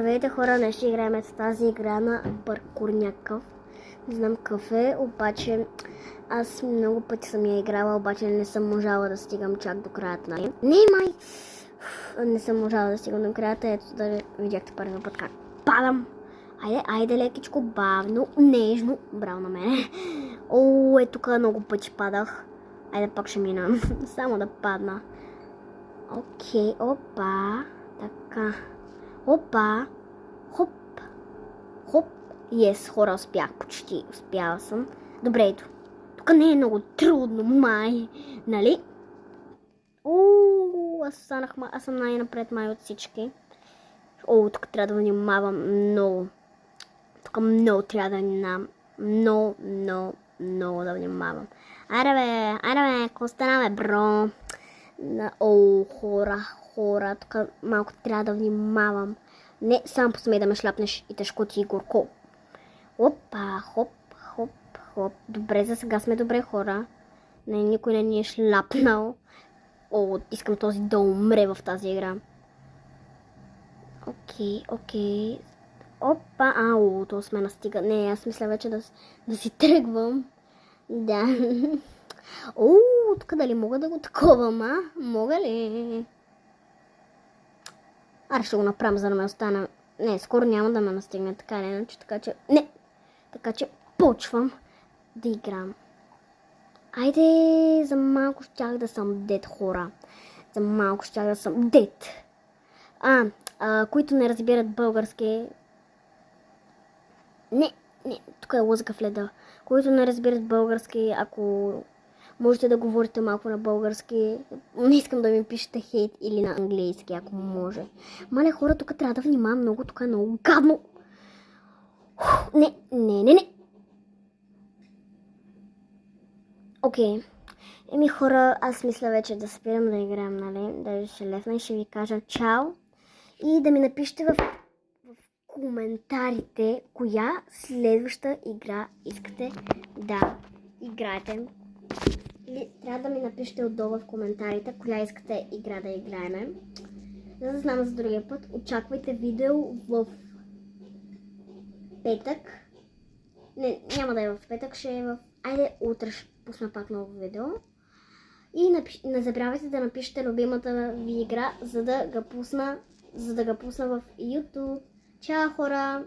Здравейте хора, днес ще играем с тази игра на паркурняк. Не знам какъв е, обаче аз много пъти съм я играла, обаче не съм можала да стигам чак до краята. Не май! Не съм можала да стигам до краята, ето да видяхте първия път как падам. Айде лекичко, бавно, нежно, браво на мене. О, тук много пъти падах. Айде пак ще мина, само да падна. Окей, опа, така. Опа, хоп, хоп, хора, успях, почти успяла съм. Добре, ето, тук не е много трудно, май, нали? Аз съм най-напред май от всички. Тук трябва да внимавам много. Тук много трябва да внимавам. Много да внимавам. Айде бе, какво стана бе, бро? Хора, тук малко трябва да внимавам. Не само посмей да ме шляпнеш и тежко ти и горко. Опа, хоп. Добре, за сега сме добре, хора. Никой не ни е шляпнал. Искам този да умре в тази игра. Окей. Опа, то сме настига. Не, аз мисля вече да си тръгвам. Да. Тук дали мога да го таковам, Мога ли? Ще го направим, за да ме остана. Не, скоро няма да ме настигне, така че почвам да играм. Айде, за малко щях да съм дед, хора. Които не разбират български. Не, тук е лъзга в леда. Които не разбират български, ако можете да говорите малко на български, не искам да ми пишете хейт или на английски, ако може. Маля, хора, тук трябва да внимавам много, тук е много гадно. Не. Окей. Хора, аз мисля вече да спирам да играем, нали? Даже ще лефна и ще ви кажа чао. И да ми напишете в коментарите коя следваща игра искате да играете. Или трябва да ми напишете отдолу в коментарите коя искате игра да играем. За да знам за другия път. Очаквайте видео в петък. Не, няма да е в петък, ще е в... Айде, утре ще пусна пак ново видео. И не забравяйте да напишете любимата ви игра, за да го пусна в YouTube. Чао, хора!